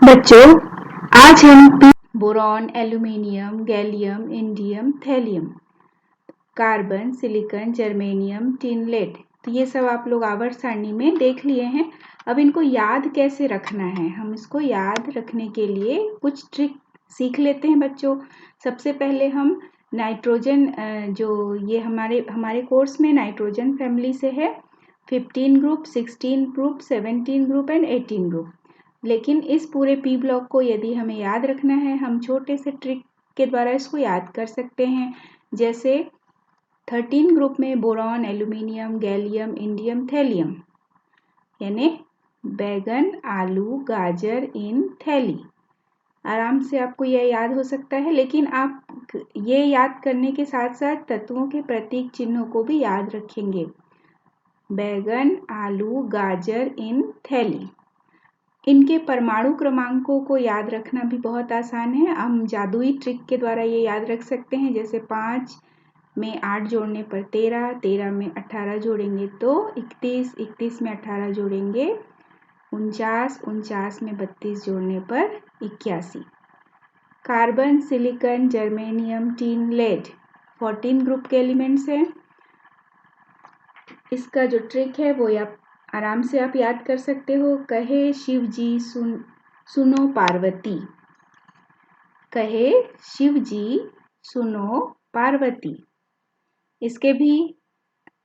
बच्चों, आज हम boron, aluminium, gallium, indium, thallium, carbon, silicon, germanium, tin, lead, तो ये सब आप लोग आवर्त सारणी में देख लिए हैं। अब इनको याद कैसे रखना है, हम इसको याद रखने के लिए कुछ ट्रिक सीख लेते हैं बच्चों। सबसे पहले हम नाइट्रोजन, जो ये हमारे कोर्स में नाइट्रोजन फैमिली से है, 15 group, 16 group, 17 group and 18 group. लेकिन इस पूरे पी ब्लॉक को यदि हमें याद रखना है, हम छोटे से ट्रिक के द्वारा इसको याद कर सकते हैं। जैसे 13 ग्रुप में boron, aluminium, gallium, indium, thallium, यानी बैगन, आलू, गाजर इन थैली। आराम से आपको यह याद हो सकता है, लेकिन आप ये याद करने के साथ साथ तत्वों के प्रतीक चिन्हों को भी याद रखेंगे। बैगन, आलू, गाजर इन थैली। इनके परमाणु क्रमांकों को याद रखना भी बहुत आसान है। हम जादुई ट्रिक के द्वारा ये याद रख सकते हैं। जैसे 5 में 8 जोड़ने पर 13, 13 में 18 जोड़ेंगे तो 31, 31 में 18 जोड़ेंगे 49, 49 में 32 जोड़ने पर 81। Carbon, silicon, germanium, tin, lead 14 group के एलिमेंट्स हैं। इसका जो ट्रिक है वो आराम से आप याद कर सकते हो। कहे शिव जी सुनो पार्वती, कहे शिव जी सुनो पार्वती। इसके भी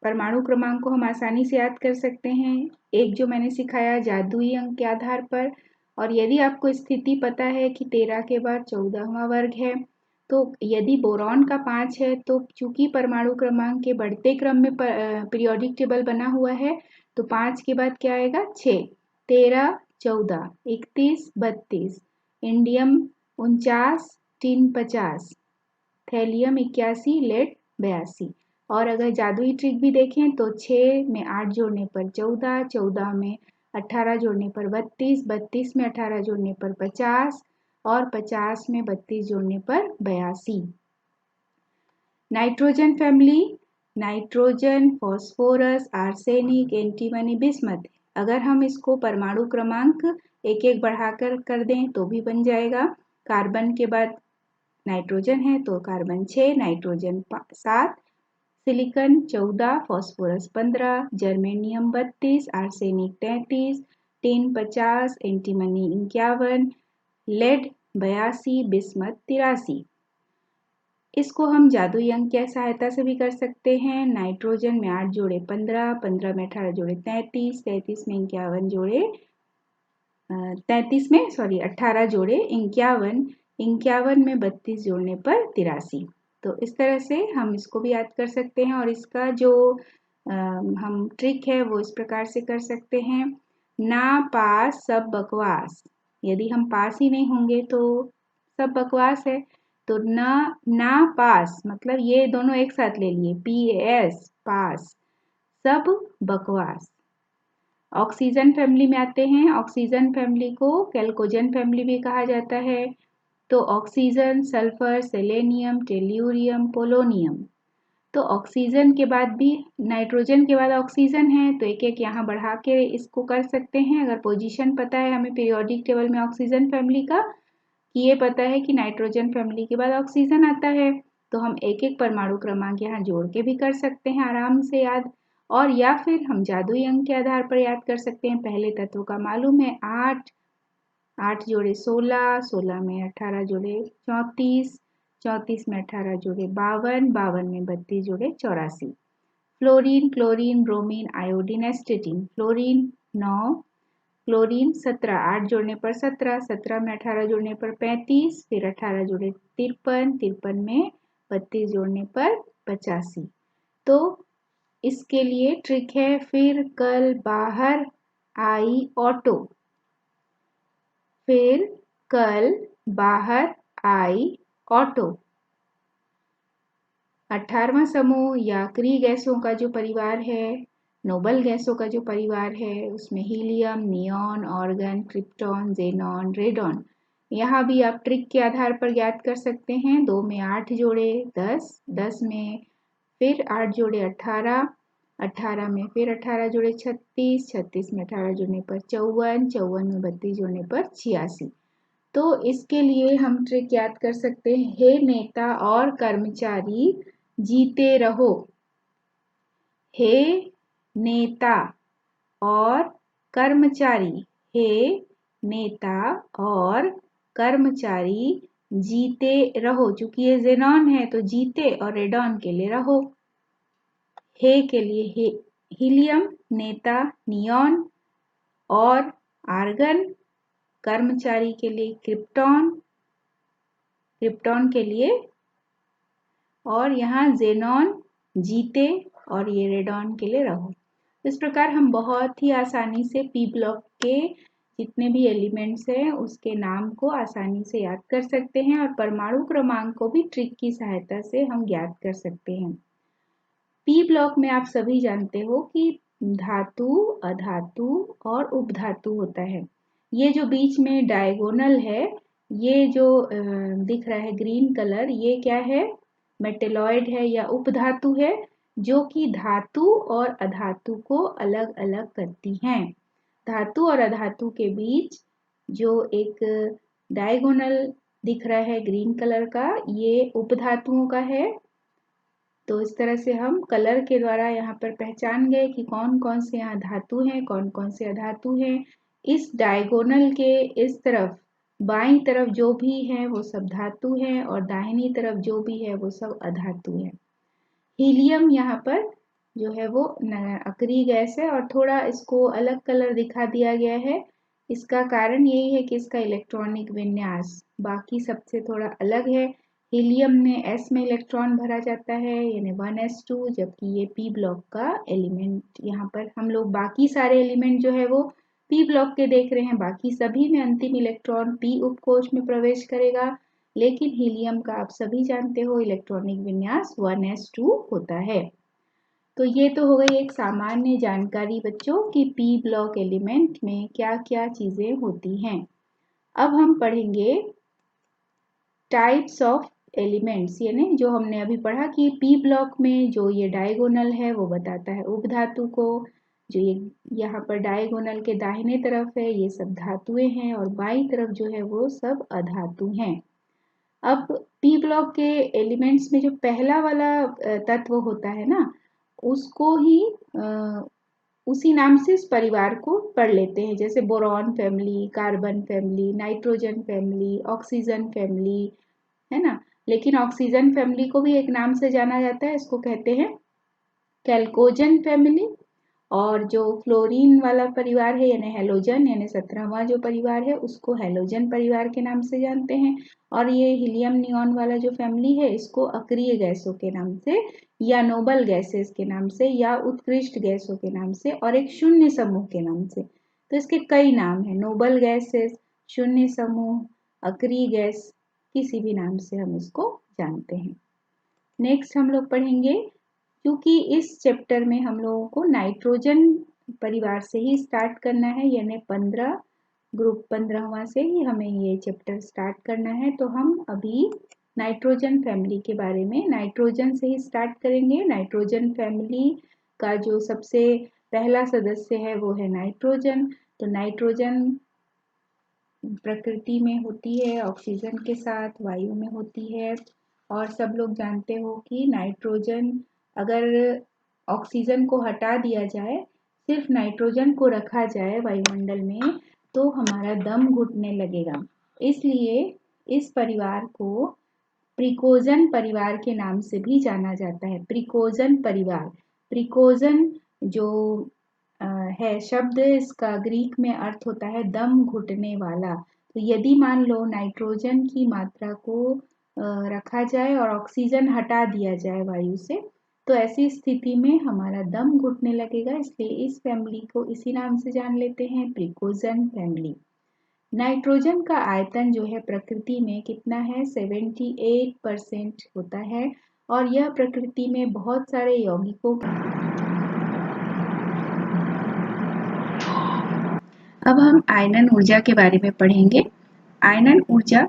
परमाणु क्रमांक को हम आसानी से याद कर सकते हैं। एक जो मैंने सिखाया जादुई अंक के आधार पर, और यदि आपको स्थिति पता है कि 13 के बाद 14वां वर्ग है, तो यदि बोरॉन का 5 है तो चूंकि परमाणु क्रमांक के बढ़ते क्रम में पीरियोडिक टेबल बना हुआ है, तो 5 के बाद क्या आएगा 6, 13, 14, 31, 32, इंडियम 49, टिन 50, थैलियम 81, लेड 82। और अगर जादुई ट्रिक भी देखें तो 6 में 8 जोड़ने पर 14, 14 में 18 जोड़ने पर 32, 32 में 18 जोड़ने पर 50 और 50 में 32 जोड़ने पर 82। Nitrogen family, nitrogen, phosphorus, arsenic, antimony, bismuth. अगर हम इसको परमाणु क्रमांक एक एक बढ़ाकर कर दें तो भी बन जाएगा। कार्बन के बाद नाइट्रोजन है तो carbon 6, nitrogen 7, silicon 14, phosphorus 15, germanium 32, arsenic 33, tin 50, antimony 51, lead 82, bismuth 83। इसको हम जादुई अंक की सहायता से भी कर सकते हैं। नाइट्रोजन में 8 जोड़े 15, 15 में 18 जोड़े 33, 33 में 51 जोड़े 33 में 18 जोड़े 51, 51 में 32 जोड़ने पर 83। तो इस तरह से हम इसको भी याद कर सकते हैं। और इसका जो हम ट्रिक है वो इस प्रकार से कर सकते हैं। ना पास सब बकवास, यदि हम पास ही नहीं होंगे तो सब बकवास है। तो ना पास मतलब ये दोनों एक साथ ले लिए, PAS पास, सब बकवास। ऑक्सीजन फैमिली में आते हैं। ऑक्सीजन फैमिली को कैल्कोजन फैमिली भी कहा जाता है। तो oxygen, sulphur, selenium, tellurium, polonium. तो ऑक्सीजन के बाद भी नाइट्रोजन के बाद ऑक्सीजन है, तो एक एक यहाँ बढ़ा के इसको कर सकते हैं। अगर पोजीशन पता है हमें पीरियोडिक टेबल में ऑक्सीजन फैमिली का, कि ये पता है कि नाइट्रोजन फैमिली के बाद ऑक्सीजन आता है, तो हम एक एक परमाणु क्रमांक यहाँ जोड़ के भी कर सकते हैं आराम से याद। और या फिर हम जादुई अंक के आधार पर याद कर सकते हैं। पहले तत्व का मालूम है 8, 8 जोड़े 16, 16 में 18 जोड़े 34, 34 में 18 जोड़े 52, 52 में 32 जोड़े 84। Fluorine, chlorine, bromine, iodine, एस्टेटिन। Fluorine 9, chlorine 17, 8 जोड़ने पर 17, 17 में 18 जोड़ने पर 35, फिर 18 जोड़े 53, 53 में 32 जोड़ने पर 85। तो इसके लिए ट्रिक है, फिर कल बाहर आई ऑटो, फिर कल बाहर आई ऑटो। 18वां समूह या क्री गैसों का जो परिवार है, नोबल गैसों का जो परिवार है, उसमें helium, neon, organ, krypton, xenon, radon. यहाँ भी आप ट्रिक के आधार पर याद कर सकते हैं। 2 में 8 जोड़े 10, 10 में फिर 8 जोड़े 18, 18 में फिर 18 जोड़े 36, 36 में 18 जोड़ने पर 54, 54 में 32 जोड़ने पर 86। तो इसके लिए हम ट्रिक याद कर सकते हैं, हे नेता और कर्मचारी जीते रहो। हे नेता और कर्मचारी, हे नेता और कर्मचारी जीते रहो। चूंकि ये जेनॉन है तो जीते और रेडॉन के लिए रहो। हे के लिए हीलियम, नेता नियॉन और आर्गन, कर्मचारी के लिए क्रिप्टॉन, क्रिप्टॉन के लिए, और यहाँ जेनॉन जीते और ये रेडॉन के लिए रहो। इस प्रकार हम बहुत ही आसानी से पी ब्लॉक के जितने भी एलिमेंट्स हैं उसके नाम को आसानी से याद कर सकते हैं और परमाणु क्रमांक को भी ट्रिक की सहायता से हम ज्ञात कर सकते हैं। पी ब्लॉक में आप सभी जानते हो कि धातु, अधातु और उपधातु होता है। ये जो बीच में डायगोनल है, ये जो दिख रहा है ग्रीन कलर, ये क्या है? मेटेलॉइड है या उपधातु है, जो कि धातु और अधातु को अलग अलग करती हैं। धातु और अधातु के बीच जो एक डायगोनल दिख रहा है ग्रीन कलर का, ये उपधातुओं का है। तो इस तरह से हम कलर के द्वारा यहाँ पर पहचान गए कि कौन कौन से यहाँ धातु हैं, कौन कौन से अधातु हैं। इस डायगोनल के इस तरफ बाईं तरफ जो भी है वो सब धातु है और दाहिनी तरफ जो भी है वो सब अधातु है। हीलियम यहाँ पर जो है वो अक्रिय गैस है और थोड़ा इसको अलग कलर दिखा दिया गया है। इसका कारण यही है कि इसका इलेक्ट्रॉनिक विन्यास बाकी सबसे थोड़ा अलग है। हीलियम में s में इलेक्ट्रॉन भरा जाता है यानी 1s2, जबकि ये p ब्लॉक का एलिमेंट, यहाँ पर हम लोग बाकी सारे एलिमेंट जो है वो p ब्लॉक के देख रहे हैं। बाकी सभी में अंतिम इलेक्ट्रॉन p उपकोष में प्रवेश करेगा, लेकिन हीलियम का आप सभी जानते हो इलेक्ट्रॉनिक विन्यास 1s2 होता है। तो ये तो हो गई एक सामान्य जानकारी बच्चों कि p ब्लॉक एलिमेंट में क्या क्या चीजें होती हैं। अब हम पढ़ेंगे टाइप्स ऑफ एलिमेंट्स, यानी जो हमने अभी पढ़ा कि p ब्लॉक में जो ये डायगोनल है वो बताता है उपधातु को, जो ये यहाँ पर डायगोनल के दाहिने तरफ है ये सब धातुएं हैं और बाईं तरफ जो है वो सब अधातु हैं। अब p ब्लॉक के एलिमेंट्स में जो पहला वाला तत्व होता है ना, उसको ही उसी नाम से इस परिवार को पढ़ लेते हैं, जैसे boron family, carbon family, nitrogen family, oxygen family, है ना। लेकिन ऑक्सीजन फैमिली को भी एक नाम से जाना जाता है, इसको कहते हैं कैल्कोजन फैमिली। और जो फ्लोरीन वाला परिवार है यानी हेलोजन, यानी 17वां जो परिवार है उसको हेलोजन परिवार के नाम से जानते हैं। और ये हीलियम नियॉन वाला जो फैमिली है इसको अक्रिय गैसों के नाम से या नोबल गैसेस के नाम से या उत्कृष्ट गैसों के नाम से और एक शून्य समूह के नाम से। तो इसके कई नाम हैं, नोबल गैसेस, शून्य समूह, अक्रिय गैस, किसी भी नाम से हम इसको जानते हैं। नेक्स्ट हम लोग पढ़ेंगे, क्योंकि इस चैप्टर में हम लोगों को नाइट्रोजन परिवार से ही स्टार्ट करना है, यानी 15वां से ही हमें ये चैप्टर स्टार्ट करना है। तो हम अभी नाइट्रोजन फैमिली के बारे में नाइट्रोजन से ही स्टार्ट करेंगे। नाइट्रोजन फैमिली का जो सबसे पहला सदस्य है वो है नाइट्रोजन। तो नाइट्रोजन प्रकृति में होती है ऑक्सीजन के साथ, वायु में होती है। और सब लोग जानते हो कि नाइट्रोजन, अगर ऑक्सीजन को हटा दिया जाए, सिर्फ नाइट्रोजन को रखा जाए वायुमंडल में, तो हमारा दम घुटने लगेगा। इसलिए इस परिवार को प्रिकोजन परिवार के नाम से भी जाना जाता है। प्रिकोजन परिवार, प्रिकोजन जो है शब्द, इसका ग्रीक में अर्थ होता है दम घुटने वाला। तो यदि मान लो नाइट्रोजन की मात्रा को रखा जाए और ऑक्सीजन हटा दिया जाए वायु से, तो ऐसी स्थिति में हमारा दम घुटने लगेगा। इसलिए इस फैमिली को इसी नाम से जान लेते हैं, प्रिकोजन फैमिली। नाइट्रोजन का आयतन जो है प्रकृति में कितना है? 78% होता है और यह प्रकृति में बहुत सारे यौगिकों अब हम आयनन ऊर्जा के बारे में पढ़ेंगे। आयनन ऊर्जा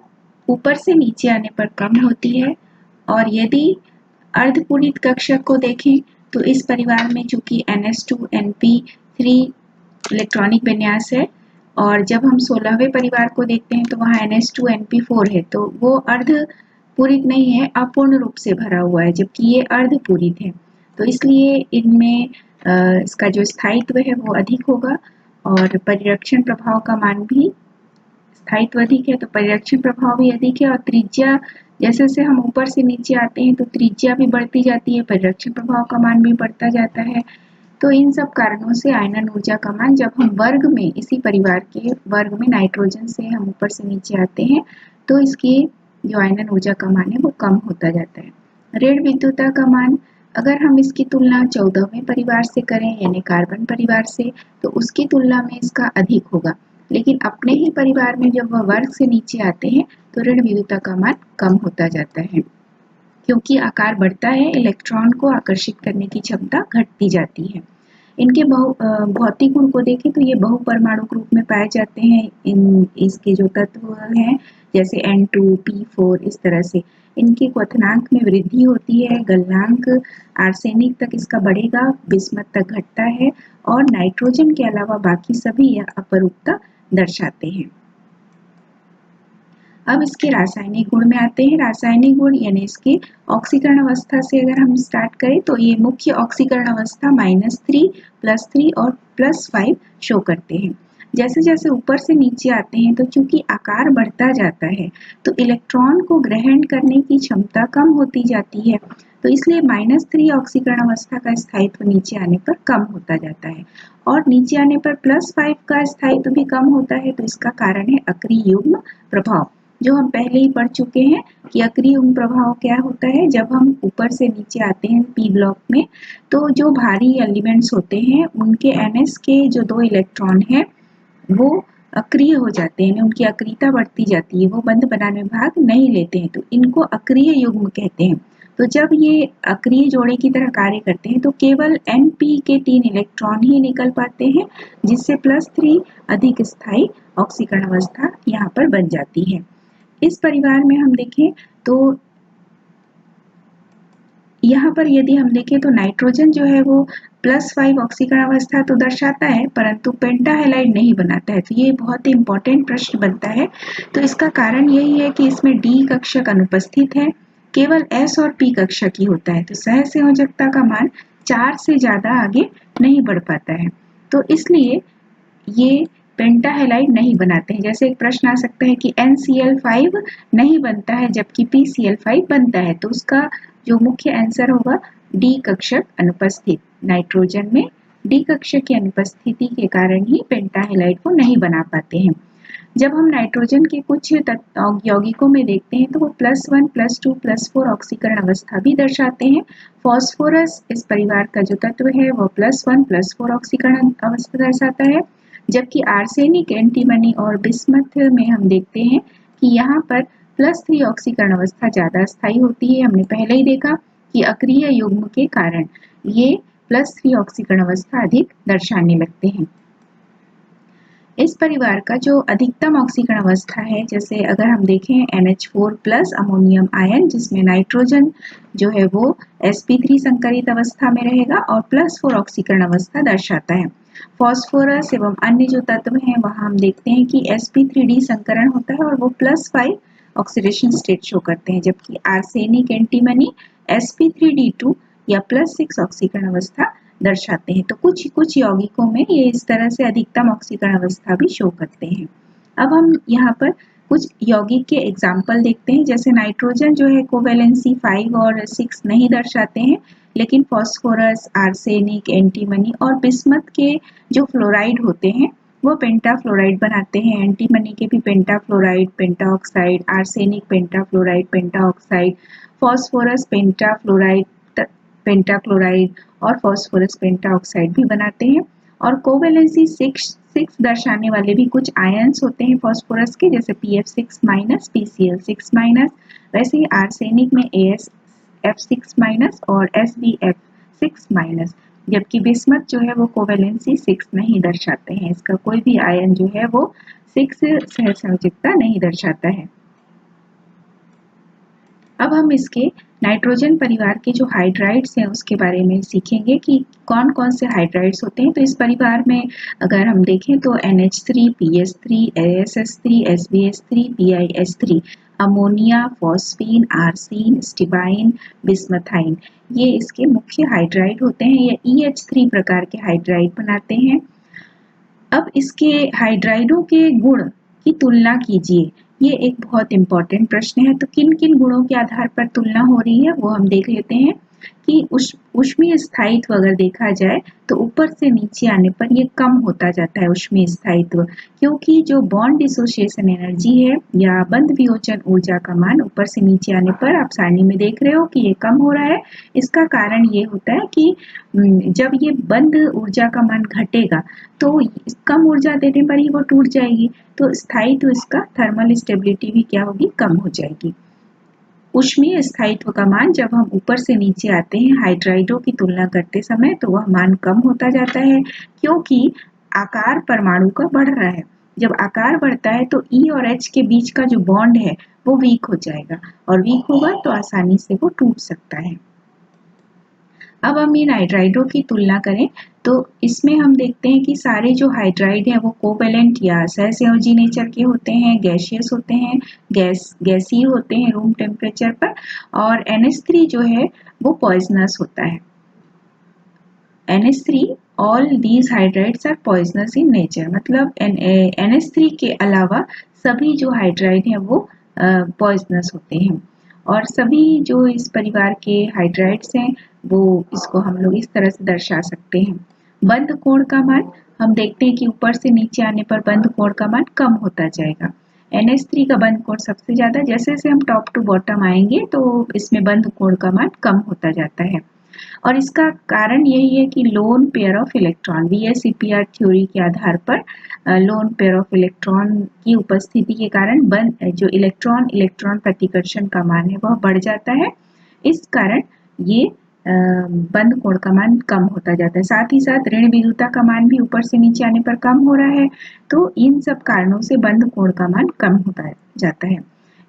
ऊपर से नीचे आने पर कम होती है और यदि अर्धपूरित कक्षक को देखें तो इस परिवार में चूंकि NH2 NP3 इलेक्ट्रॉनिक विन्यास है, और जब हम 16वें परिवार को देखते हैं तो वहाँ NH2NP4 है, तो वो अर्ध पूरित नहीं है, अपूर्ण रूप से भरा हुआ है, जबकि ये अर्ध पूरित है। तो इसलिए इनमें इसका जो स्थायित्व है वो अधिक होगा और परिरक्षण प्रभाव का मान भी, स्थायित्व अधिक है तो परिरक्षण प्रभाव भी अधिक है, और त्रिज्या जैसे जैसे हम ऊपर से नीचे आते हैं तो त्रिज्या भी बढ़ती जाती है, परिरक्षण प्रभाव का मान भी बढ़ता जाता है। तो इन सब कारणों से आयनन ऊर्जा का मान जब हम वर्ग में, इसी परिवार के वर्ग में नाइट्रोजन से हम ऊपर से नीचे आते हैं तो इसकी जो आयनन ऊर्जा का मान है वो कम होता जाता है। ऋण विद्युतता का मान, अगर हम इसकी तुलना 14वें परिवार से करें यानी कार्बन परिवार से, तो उसकी तुलना में इसका अधिक होगा, लेकिन अपने ही परिवार में जब वह वर्ग से नीचे आते हैं तो ऋण विद्युतता का मान कम होता जाता है, क्योंकि आकार बढ़ता है, इलेक्ट्रॉन को आकर्षित करने की क्षमता घटती जाती है। इनके भौतिक गुण को देखें तो ये बहुपरमाणुक रूप में पाए जाते हैं। इसके जो तत्व हैं जैसे N2, P4 इस तरह से इनके क्वथनांक में वृद्धि होती है, गलनांक आर्सेनिक तक इसका बढ़ेगा, बिस्मथ तक घटता है, और नाइट्रोजन के अलावा बाकी सभी यह अपरूपता दर्शाते हैं। अब इसके रासायनिक गुण में आते हैं। रासायनिक गुण यानी इसके ऑक्सीकरण अवस्था से अगर हम स्टार्ट करें तो ये मुख्य ऑक्सीकरण अवस्था -3, +3 और +5 शो करते हैं। जैसे जैसे ऊपर से नीचे आते हैं तो चूंकि आकार बढ़ता जाता है तो इलेक्ट्रॉन को ग्रहण करने की क्षमता कम होती जाती है, तो इसलिए -3 ऑक्सीकरण अवस्था का स्थायित्व नीचे आने पर कम होता जाता है, और नीचे आने पर +5 का स्थायित्व भी कम होता है। तो इसका कारण है अक्रिय युग्म प्रभाव, जो हम पहले ही पढ़ चुके हैं कि अक्रिय युग्म प्रभाव क्या होता है। जब हम ऊपर से नीचे आते हैं पी ब्लॉक में तो जो भारी एलिमेंट्स होते हैं उनके NS के जो 2 इलेक्ट्रॉन हैं वो अक्रिय हो जाते हैं, उनकी अक्रियता बढ़ती जाती है, वो बंध बनाने में भाग नहीं लेते हैं, तो इनको अक्रिय युग्म कहते हैं। तो जब ये अक्रिय जोड़े की तरह कार्य करते हैं तो केवल Np के 3 इलेक्ट्रॉन ही निकल पाते हैं, जिससे +3 अधिक स्थायी ऑक्सीकरण अवस्था यहाँ पर बन जाती है। इस परिवार में हम देखें तो यहाँ पर यदि हम देखें तो नाइट्रोजन जो है वो +5 ऑक्सीकरण अवस्था तो दर्शाता है, परंतु पेंटाहेलाइड नहीं बनाता है। तो ये बहुत ही इंपॉर्टेंट प्रश्न बनता है। तो इसका कारण यही है कि इसमें D कक्षक अनुपस्थित है, केवल S और P कक्षक ही होता है, तो सहसंयोजकता का मान 4 से ज्यादा आगे नहीं बढ़ पाता है, तो इसलिए ये पेंटाहेलाइड नहीं बनाते हैं। जैसे एक प्रश्न आ सकता है कि NCl5 नहीं बनता है जबकि PCl5 बनता है, तो उसका जो मुख्य आंसर होगा D कक्षक अनुपस्थित। नाइट्रोजन में D कक्षक की अनुपस्थिति के कारण ही पेंटाहेलाइड को नहीं बना पाते हैं। जब हम नाइट्रोजन के कुछ यौगिकों में देखते हैं तो वो +1, +2, +4 ऑक्सीकरण अवस्था भी दर्शाते हैं। फॉस्फोरस इस परिवार का जो तत्व है वो +1, +4 ऑक्सीकरण अवस्था दर्शाता है, जबकि आर्सेनिक, एंटीमनी और बिस्मथ में हम देखते हैं कि यहाँ पर +3 ऑक्सीकरण अवस्था ज्यादा स्थायी होती है। हमने पहले ही देखा कि अक्रिय युग्म के कारण ये +3 ऑक्सीकरण अवस्था अधिक दर्शाने लगते हैं। इस परिवार का जो अधिकतम ऑक्सीकरण अवस्था है, जैसे अगर हम देखें NH4+ अमोनियम आयन, जिसमें नाइट्रोजन जो है वो sp3 संकरित अवस्था में रहेगा और +4 ऑक्सीकरण अवस्था दर्शाता है। फॉस्फोरस एवं अन्य जो तत्व हैं वहां हम देखते हैं कि sp3d संकरण होता है और वो +5 ऑक्सीडेशन स्टेट शो करते हैं, जबकि आर्सेनिक, एंटीमनी sp3d2 या +6 ऑक्सीकरण अवस्था दर्शाते हैं। तो कुछ कुछ यौगिकों में ये इस तरह से अधिकतम ऑक्सीकरण अवस्था भी शो करते हैं। अब हम यहाँ पर कुछ यौगिक के एग्जाम्पल देखते हैं। जैसे नाइट्रोजन जो है कोवेलेंसी 5 और 6 नहीं दर्शाते हैं, लेकिन फॉस्फोरस, आर्सेनिक, एंटीमनी और बिस्मथ के जो फ्लोराइड होते हैं वो पेंटाफ्लोराइड बनाते हैं। एंटीमनी के भी pentafluoride, pentoxide, arsenic pentafluoride, pentoxide, phosphorus pentafluoride, pentachloride और फॉस्फोरस पेंटाऑक्साइड भी बनाते हैं। और कोवेलेंसी 6 दर्शाने वाले भी कुछ आयंस होते हैं फॉस्फोरस के, जैसे PF6-, PCl6-। वैसे ही आर्सेनिक में AsF6- और SbF6-, जबकि बिस्मथ जो है वो कोवेलेंसी 6 नहीं दर्शाते हैं। इसका कोई भी आयन जो है वो 6 सहसंयोजकता नहीं दर्शाता है। अब हम इसके नाइट्रोजन परिवार के जो हाइड्राइड्स हैं उसके बारे में सीखेंगे कि कौन कौन से हाइड्राइड्स होते हैं। तो इस परिवार में अगर हम देखें तो NH3, PS3, ASS3, SbS3, BiH3, ammonia, phosphine, आर्सीन, स्टिबाइन, बिस्मथाइन, ये इसके मुख्य हाइड्राइड होते हैं। ये EH3 प्रकार के हाइड्राइड बनाते हैं। अब इसके हाइड्राइडों के गुण की तुलना कीजिए, ये एक बहुत इंपॉर्टेंट प्रश्न है। तो किन किन गुणों के आधार पर तुलना हो रही है वो हम देख लेते हैं कि ऊष्मीय स्थायित्व अगर देखा जाए तो ऊपर से नीचे आने पर ये कम होता जाता है ऊष्मीय स्थायित्व, क्योंकि जो बॉन्ड डिसोसिएशन एनर्जी है या बंध वियोजन ऊर्जा का मान ऊपर से नीचे आने पर आप सारणी में देख रहे हो कि ये कम हो रहा है। इसका कारण ये होता है कि जब ये बंध ऊर्जा का मान घटेगा तो कम ऊर्जा देने पर ही वो टूट जाएगी, तो स्थायित्व इसका थर्मल स्टेबिलिटी भी क्या होगी, कम हो जाएगी। ऊष्मीय स्थायित्व का मान जब हम ऊपर से नीचे आते हैं हाइड्राइडों की तुलना करते समय तो वह मान कम होता जाता है, क्योंकि आकार परमाणु का बढ़ रहा है। जब आकार बढ़ता है तो E और H के बीच का जो बॉन्ड है वो वीक हो जाएगा, और वीक होगा तो आसानी से वो टूट सकता है। अब हम इन हाइड्राइडों की तुलना करें तो इसमें हम देखते हैं कि सारे जो हाइड्राइड हैं वो कोवेलेंट या सहसंयोजी नेचर के होते हैं, गैसियस होते हैं, गैसीय होते हैं रूम टेम्परेचर पर, और NH3 जो है वो पॉइजनस होता है। NH3 all these hydrides are poisonous in nature, मतलब NH3 के अलावा सभी जो हाइड्राइड हैं वो पॉइजनस होते हैं। और सभी जो इस परिवार के हाइड्राइड्स हैं वो इसको हम लोग इस तरह से दर्शा सकते हैं। बंध कोण का मान हम देखते हैं कि ऊपर से नीचे आने पर बंध कोण का मान कम होता जाएगा। NH3 का बंध कोण सबसे ज्यादा, जैसे जैसे हम टॉप टू बॉटम आएंगे तो इसमें बंध कोण का मान कम होता जाता है। और इसका कारण यही है कि lone pair of electron, VSEPR theory के आधार पर लोन पेयर ऑफ इलेक्ट्रॉन की उपस्थिति के कारण जो इलेक्ट्रॉन प्रतिकर्षण का मान है वह बढ़ जाता है। इस कारण ये बंध कोण का मान कम होता जाता है। साथ ही साथ ऋण विद्युता का मान भी ऊपर से नीचे आने पर कम हो रहा है, तो इन सब कारणों से बंध कोण का मान कम होता जाता है।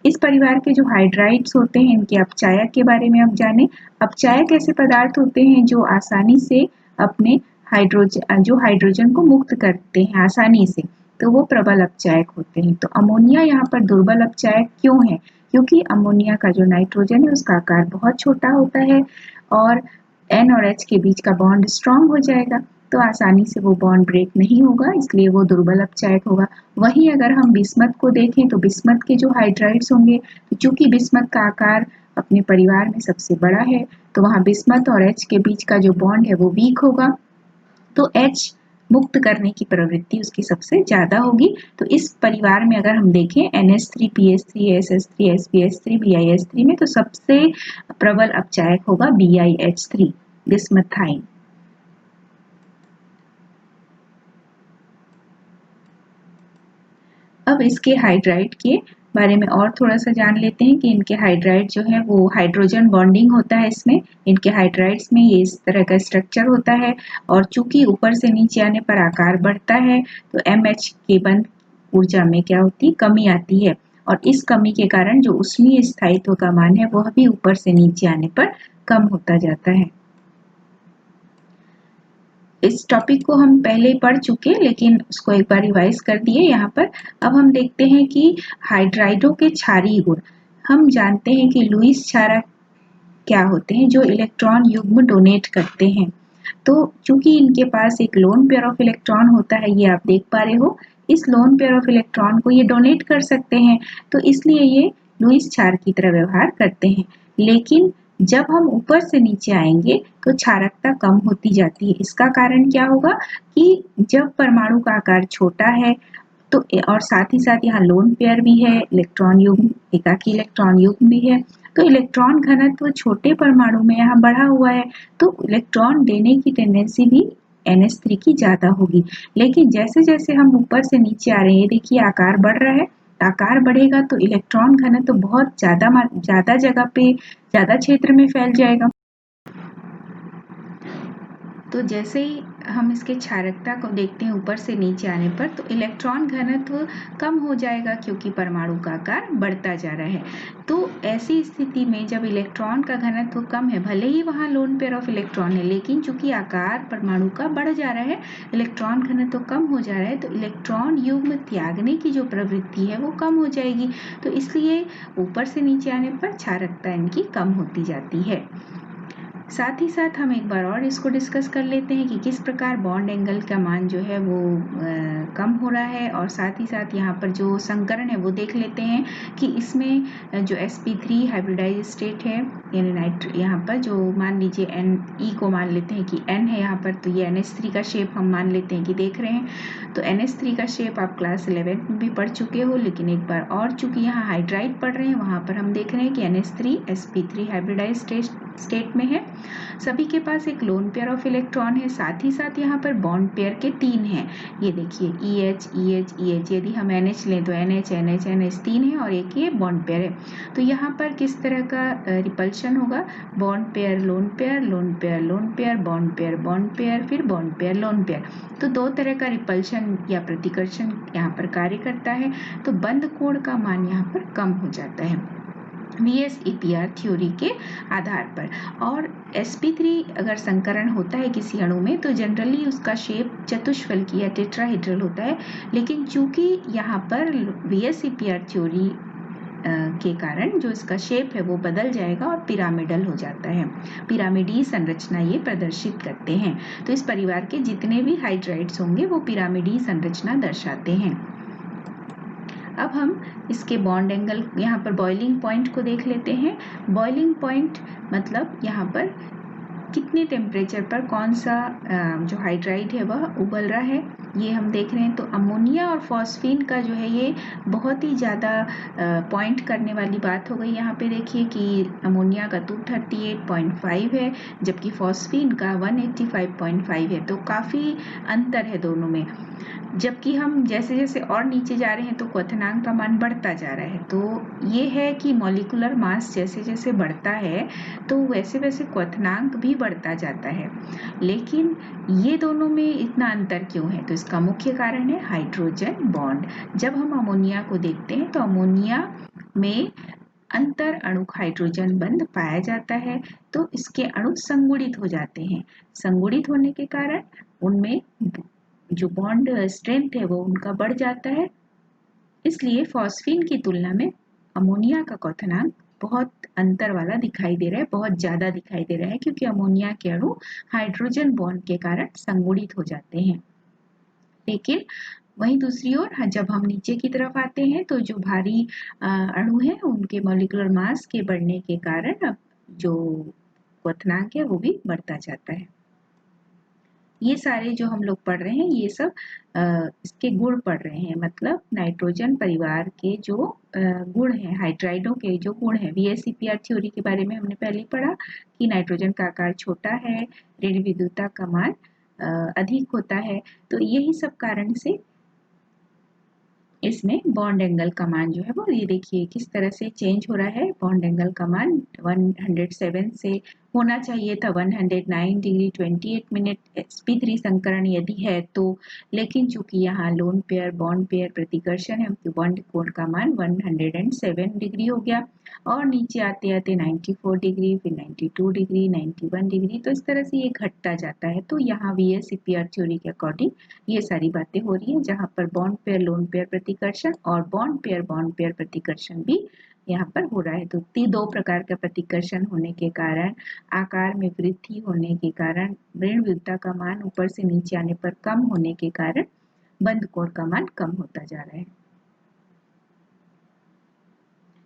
इस परिवार के जो हाइड्राइड्स होते हैं इनके अपचायक के बारे में अब जानें। अपचायक ऐसे पदार्थ होते हैं जो आसानी से अपने हाइड्रोजन को मुक्त करते हैं आसानी से, तो वो प्रबल अपचायक होते हैं। तो अमोनिया यहाँ पर दुर्बल अपचायक क्यों है, क्योंकि अमोनिया का जो नाइट्रोजन है उसका आकार बहुत छोटा होता है और N और H के बीच का बॉन्ड स्ट्रॉन्ग हो जाएगा, तो आसानी से वो बॉन्ड ब्रेक नहीं होगा, इसलिए वो दुर्बल अपचायक होगा। वहीं अगर हम बिस्मथ को देखें तो बिस्मथ के जो हाइड्राइड्स होंगे, तो चूंकि बिस्मथ का आकार अपने परिवार में सबसे बड़ा है तो वहां बिस्मथ और H के बीच का जो बॉन्ड है वो वीक होगा, तो H मुक्त करने की प्रवृत्ति उसकी सबसे ज्यादा होगी। तो इस परिवार में अगर हम देखें NH3, PS3, ASS3, SbS3, BiH3 में तो सबसे प्रबल अपचायक होगा BiH3, बिस्मथाइन। अब इसके हाइड्राइड के बारे में और थोड़ा सा जान लेते हैं कि इनके हाइड्राइड जो है वो हाइड्रोजन बॉन्डिंग होता है इसमें, इनके हाइड्राइड्स में ये इस तरह का स्ट्रक्चर होता है, और चूंकि ऊपर से नीचे आने पर आकार बढ़ता है तो MH के बंध ऊर्जा में क्या होती है, कमी आती है, और इस कमी के कारण जो ऊष्मीय स्थायित्व का मान है वह भी ऊपर से नीचे आने पर कम होता जाता है। इस टॉपिक को हम पहले पढ़ चुके, लेकिन उसको एक बार रिवाइज कर दिए यहाँ पर। अब हम देखते हैं कि हाइड्राइडों के क्षारीय गुण। हम जानते हैं कि लुईस क्षारक क्या होते हैं, जो इलेक्ट्रॉन युग्म डोनेट करते हैं। तो चूंकि इनके पास एक लोन पेयर ऑफ इलेक्ट्रॉन होता है, ये आप देख पा रहे हो, इस लोन पेयर ऑफ इलेक्ट्रॉन को ये डोनेट कर सकते हैं, तो इसलिए ये लुईस क्षार की तरह व्यवहार करते हैं। लेकिन जब हम ऊपर से नीचे आएंगे तो क्षारकता कम होती जाती है। इसका कारण क्या होगा कि जब परमाणु का आकार छोटा है तो और साथ ही साथ यहाँ लोन पेयर भी है, इलेक्ट्रॉन युग्म, एकाकी इलेक्ट्रॉन युग्म भी है, तो इलेक्ट्रॉन घनत्व छोटे परमाणु में यहाँ बढ़ा हुआ है, तो इलेक्ट्रॉन देने की टेंडेंसी भी NH3 की ज्यादा होगी। लेकिन जैसे जैसे हम ऊपर से नीचे आ रहे हैं, देखिए आकार बढ़ रहा है, आकार बढ़ेगा तो इलेक्ट्रॉन घनत्व तो बहुत ज्यादा जगह पे, ज्यादा क्षेत्र में फैल जाएगा। तो जैसे ही हम इसके क्षारकता को देखते हैं ऊपर से नीचे आने पर, तो इलेक्ट्रॉन घनत्व कम हो जाएगा क्योंकि परमाणु का आकार बढ़ता जा रहा है। तो ऐसी स्थिति में जब इलेक्ट्रॉन का घनत्व कम है, भले ही वहाँ लोन पेयर ऑफ इलेक्ट्रॉन है, लेकिन चूंकि आकार परमाणु का बढ़ जा रहा है, इलेक्ट्रॉन घनत्व कम हो जा रहा है, तो इलेक्ट्रॉन युग्म त्यागने की जो प्रवृत्ति है वो कम हो जाएगी। तो इसलिए ऊपर से नीचे आने पर क्षारकता इनकी कम होती जाती है। साथ ही साथ हम एक बार और इसको डिस्कस कर लेते हैं कि किस प्रकार बॉन्ड एंगल का मान जो है वो कम हो रहा है, और साथ ही साथ यहाँ पर जो संकरण है वो देख लेते हैं कि इसमें जो sp3 हाइब्रिडाइज स्टेट है, यानी यहाँ पर जो मान लीजिए Ne को मान लेते हैं कि N है यहाँ पर, तो ये NH3 का शेप हम मान लेते हैं कि देख रहे हैं। तो NH3 का शेप आप क्लास 11 में भी पढ़ चुके हो, लेकिन एक बार और चूंकि यहाँ हाइड्राइड पढ़ रहे हैं, वहाँ पर हम देख रहे हैं कि NH3 sp3 हाइब्रिडाइज स्टेट में है। सभी के पास एक लोन पेयर ऑफ इलेक्ट्रॉन है, साथ ही साथ यहाँ पर बॉन्ड पेयर के 3 हैं। ये देखिए EH EH EH, यदि हम NH लें तो NH NH NH 3 है और एक ये बॉन्ड पेयर है। तो यहाँ पर किस तरह का रिपल्शन होगा, bond pair lone pair, lone pair lone pair, bond pair, फिर बॉन्ड पेयर लोन पेयर। तो दो तरह का रिपल्शन या प्रतिकर्षण यहाँ पर कार्य करता है। तो बंद कोण का मान यहाँ पर कम हो जाता है VSEPR थ्योरी के आधार पर। और sp3 अगर संकरण होता है किसी अणु में, तो जनरली उसका शेप चतुष्फलकी या टेट्राहेड्रल होता है, लेकिन चूंकि यहाँ पर VSEPR थ्योरी के कारण जो इसका शेप है वो बदल जाएगा और पिरामिडल हो जाता है। पिरामिडी संरचना ये प्रदर्शित करते हैं। तो इस परिवार के जितने भी हाइड्राइड्स होंगे वो पिरामिडी संरचना दर्शाते हैं। अब हम इसके बॉन्ड एंगल, यहाँ पर बॉइलिंग पॉइंट को देख लेते हैं। बॉइलिंग पॉइंट मतलब यहाँ पर कितने टेम्परेचर पर कौन सा जो हाइड्राइड है वह उबल रहा है, ये हम देख रहे हैं। तो अमोनिया और फॉस्फीन का जो है ये बहुत ही ज़्यादा पॉइंट करने वाली बात हो गई। यहाँ पे देखिए कि अमोनिया का 238.5 है, जबकि फॉस्फीन का 185.5 है। तो काफ़ी अंतर है दोनों में। जबकि हम जैसे जैसे और नीचे जा रहे हैं तो क्वथनांक का मान बढ़ता जा रहा है। तो ये है कि मॉलिक्यूलर मास जैसे जैसे बढ़ता है तो वैसे वैसे क्वथनांक भी बढ़ता जाता है। लेकिन ये दोनों में इतना अंतर क्यों है, तो इसका मुख्य कारण है हाइड्रोजन बॉन्ड। जब हम अमोनिया को देखते हैं तो अमोनिया में अंतर अणुक हाइड्रोजन बंध पाया जाता है, तो इसके अणु संगुणित हो जाते हैं। संगुणित होने के कारण उनमें जो बॉन्ड स्ट्रेंथ है वो उनका बढ़ जाता है। इसलिए फॉस्फीन की तुलना में अमोनिया का क्वथनांक बहुत अंतर वाला दिखाई दे रहा है, बहुत ज्यादा दिखाई दे रहा है, क्योंकि अमोनिया के अणु हाइड्रोजन बॉन्ड के कारण संगुणित हो जाते हैं। लेकिन वहीं दूसरी ओर जब हम नीचे की तरफ आते हैं तो जो भारी अणु है उनके मॉलिक्यूलर मास के बढ़ने के कारण जो क्वथनांक है वो भी बढ़ता जाता है। ये सारे जो हम लोग पढ़ रहे हैं ये सब इसके गुण पढ़ रहे हैं, मतलब नाइट्रोजन परिवार के जो गुण हैं, हाइड्राइडों के जो गुण हैं। VSEPR थ्योरी के बारे में हमने पहले पढ़ा कि नाइट्रोजन का आकार छोटा है, ऋण विद्युतता का मान अधिक होता है। तो यही सब कारण से इसमें बॉन्ड एंगल का मान जो है वो ये देखिए किस तरह से चेंज हो रहा है। बॉन्ड एंगल का मान 107 से होना चाहिए था 109 डिग्री 28 मिनट sp3 संकरण यदि है तो, लेकिन चूंकि यहाँ लोन पेयर बॉन्ड पेयर प्रतिकर्षण है तो बॉन्ड कोण का मान 107 डिग्री हो गया, और नीचे आते आते 94 डिग्री, फिर 92 डिग्री, 91 डिग्री। तो इस तरह से ये घटता जाता है। तो यहाँ VSEPR थ्योरी के अकॉर्डिंग ये सारी बातें हो रही है, जहाँ पर बॉन्ड पेयर लोन पेयर प्रतिकर्षण और बॉन्ड पेयर प्रतिकर्षण भी यहाँ पर हो रहा है। तो दो प्रकार का प्रतिकर्षण होने के कारण, आकार में वृद्धि होने के कारण, ऋण विद्युतता का मान ऊपर से नीचे आने पर कम होने के कारण बंद कोण का मान कम होता जा रहा है।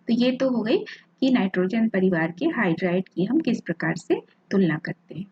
तो ये तो हो गई कि नाइट्रोजन परिवार के हाइड्राइड की हम किस प्रकार से तुलना करते हैं।